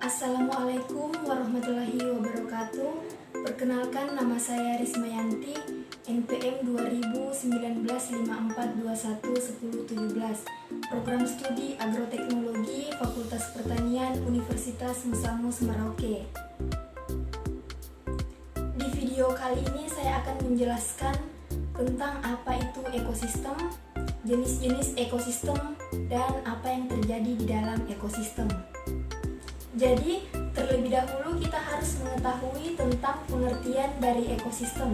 Assalamualaikum warahmatullahi wabarakatuh. Perkenalkan, nama saya Rismayanti, NPM 201954211017, Program Studi Agroteknologi Fakultas Pertanian Universitas Musamus Merauke. Di video kali ini saya akan menjelaskan tentang apa itu ekosistem, jenis-jenis ekosistem, dan apa yang terjadi di dalam ekosistem. Jadi, terlebih dahulu kita harus mengetahui tentang pengertian dari ekosistem.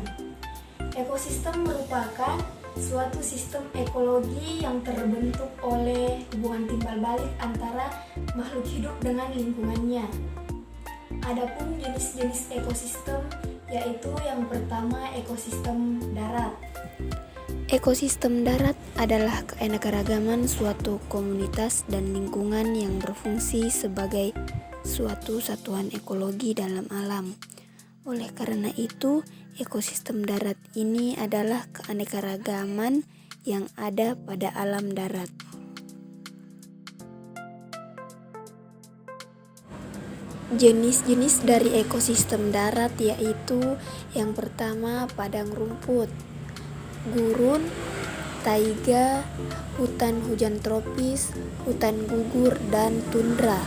Ekosistem merupakan suatu sistem ekologi yang terbentuk oleh hubungan timbal balik antara makhluk hidup dengan lingkungannya. Adapun jenis-jenis ekosistem yaitu yang pertama ekosistem darat. Ekosistem darat adalah keanekaragaman suatu komunitas dan lingkungan yang berfungsi sebagai suatu satuan ekologi dalam alam. Oleh karena itu, ekosistem darat ini adalah keanekaragaman yang ada pada alam darat. Jenis-jenis dari ekosistem darat yaitu yang pertama padang rumput, gurun, taiga, hutan hujan tropis, hutan gugur, dan tundra.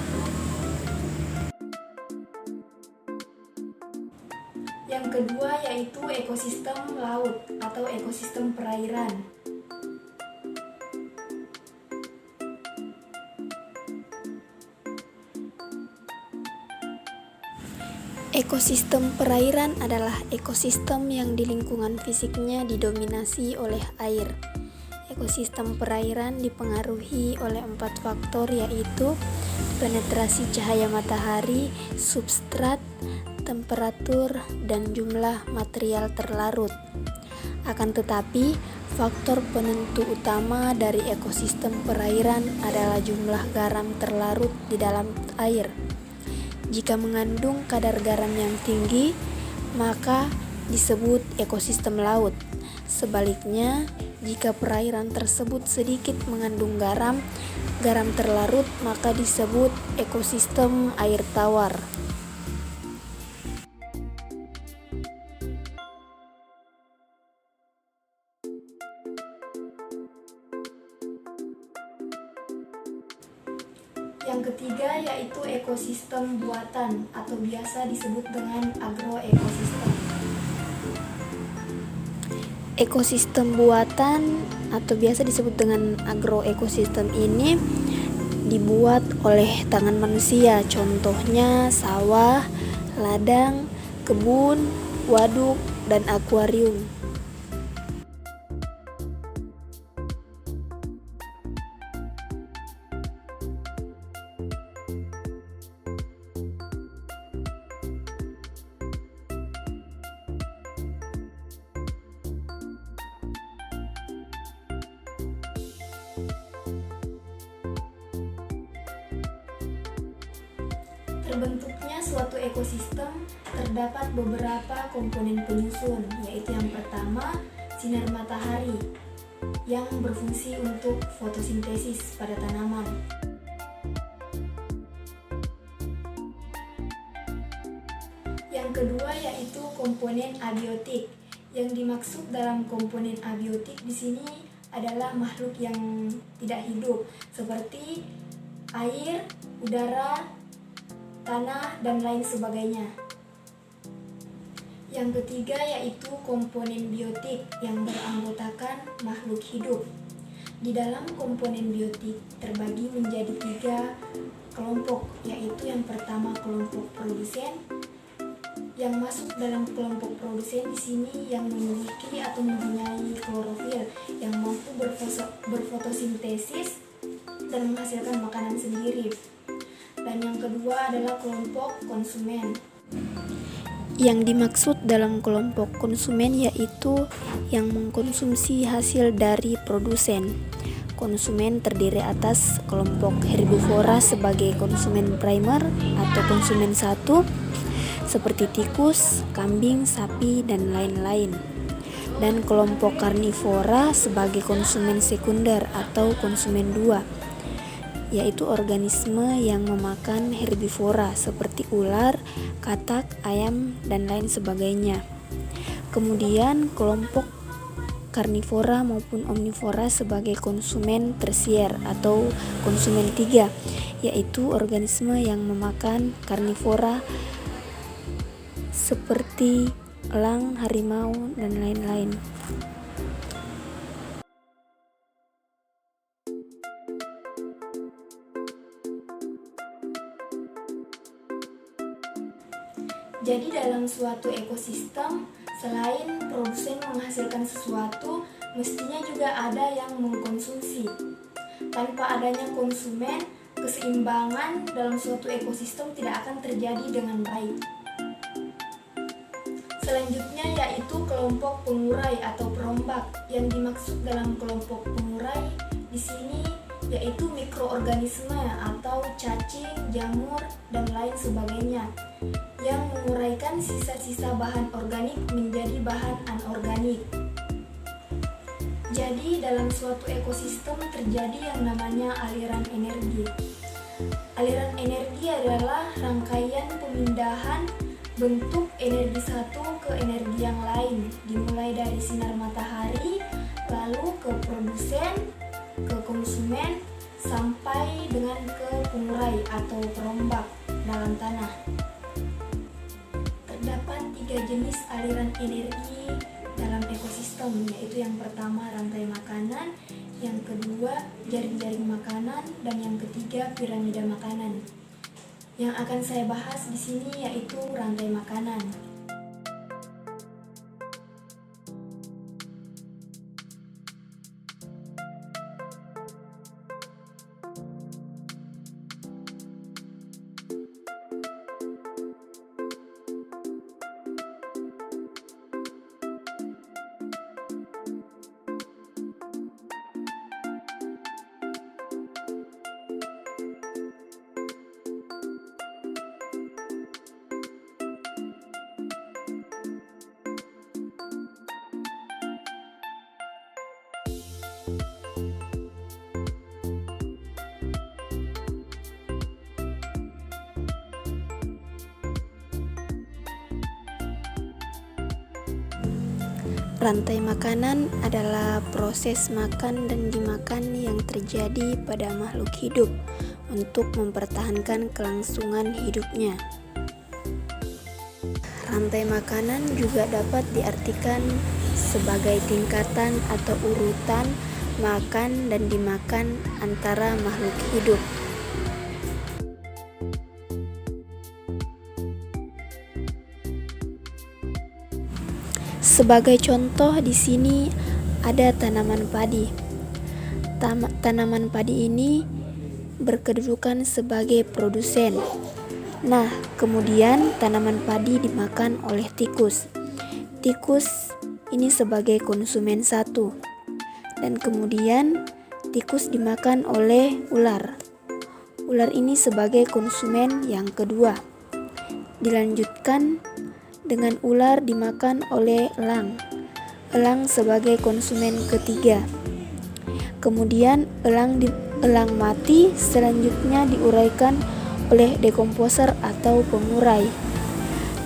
Yang kedua yaitu ekosistem laut atau ekosistem perairan. Ekosistem perairan adalah ekosistem yang di lingkungan fisiknya didominasi oleh air. Ekosistem perairan dipengaruhi oleh 4 faktor yaitu penetrasi cahaya matahari, substrat, temperatur, dan jumlah material terlarut. Akan tetapi, faktor penentu utama dari ekosistem perairan adalah jumlah garam terlarut di dalam air. Jika mengandung kadar garam yang tinggi, maka disebut ekosistem laut. Sebaliknya, jika perairan tersebut sedikit mengandung garam terlarut, maka disebut ekosistem air tawar. Yang ketiga yaitu ekosistem buatan atau biasa disebut dengan agroekosistem. Ekosistem buatan atau biasa disebut dengan agroekosistem ini dibuat oleh tangan manusia, contohnya sawah, ladang, kebun, waduk, dan akuarium. Terbentuknya suatu ekosistem terdapat beberapa komponen penyusun, yaitu yang pertama sinar matahari yang berfungsi untuk fotosintesis pada tanaman. Yang kedua yaitu komponen abiotik. Yang dimaksud dalam komponen abiotik di sini adalah makhluk yang tidak hidup seperti air, udara, tanah, dan lain sebagainya. Yang ketiga yaitu komponen biotik yang beranggotakan makhluk hidup. Di dalam komponen biotik terbagi menjadi 3 kelompok, yaitu yang pertama kelompok produsen. Yang masuk dalam kelompok produsen di sini yang memiliki atau mempunyai klorofil yang mampu berfotosintesis dan menghasilkan makanan sendiri. Dan yang kedua adalah kelompok konsumen. Yang dimaksud dalam kelompok konsumen yaitu yang mengkonsumsi hasil dari produsen. Konsumen terdiri atas kelompok herbivora sebagai konsumen primer atau konsumen 1, seperti tikus, kambing, sapi, dan lain-lain. Dan kelompok karnivora sebagai konsumen sekunder atau konsumen 2, yaitu organisme yang memakan herbivora seperti ular, katak, ayam, dan lain sebagainya. Kemudian kelompok karnivora maupun omnivora sebagai konsumen tersier atau konsumen 3, yaitu organisme yang memakan karnivora seperti elang, harimau, dan lain-lain. Jadi dalam suatu ekosistem, selain produsen menghasilkan sesuatu, mestinya juga ada yang mengkonsumsi. Tanpa adanya konsumen, keseimbangan dalam suatu ekosistem tidak akan terjadi dengan baik. Selanjutnya yaitu kelompok pengurai atau perombak. Yang dimaksud dalam kelompok pengurai di sini yaitu mikroorganisme atau cacing, jamur, dan lain sebagainya yang menguraikan sisa-sisa bahan organik menjadi bahan anorganik. Jadi dalam suatu ekosistem terjadi yang namanya aliran energi. Aliran energi adalah rangkaian pemindahan bentuk energi satu ke energi yang lain, dimulai dari sinar matahari, lalu ke produsen, ke konsumen, sampai dengan ke pengurai atau perombak dalam tanah. Terdapat 3 jenis aliran energi dalam ekosistem, yaitu yang pertama rantai makanan, yang kedua jaring-jaring makanan, dan yang ketiga piramida makanan. Yang akan saya bahas di sini yaitu rantai makanan. Rantai makanan adalah proses makan dan dimakan yang terjadi pada makhluk hidup untuk mempertahankan kelangsungan hidupnya. Rantai makanan juga dapat diartikan sebagai tingkatan atau urutan makan dan dimakan antara makhluk hidup. Sebagai contoh di sini ada tanaman padi. Tanaman padi ini berkedudukan sebagai produsen. Nah, kemudian tanaman padi dimakan oleh tikus. Tikus ini sebagai konsumen 1. Dan kemudian tikus dimakan oleh ular. Ular ini sebagai konsumen yang kedua. Dilanjutkan dengan ular dimakan oleh elang. Elang sebagai konsumen ketiga. Kemudian elang mati, selanjutnya diuraikan oleh dekomposer atau pengurai.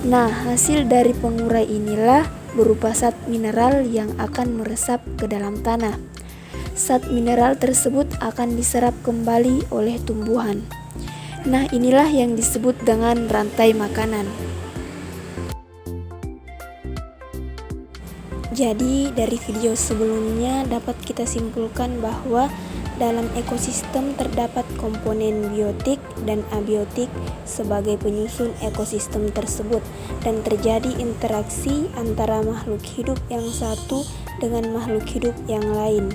Nah, hasil dari pengurai inilah berupa zat mineral yang akan meresap ke dalam tanah. Zat mineral tersebut akan diserap kembali oleh tumbuhan. Nah, inilah yang disebut dengan rantai makanan. Jadi dari video sebelumnya dapat kita simpulkan bahwa dalam ekosistem terdapat komponen biotik dan abiotik sebagai penyusun ekosistem tersebut dan terjadi interaksi antara makhluk hidup yang satu dengan makhluk hidup yang lain.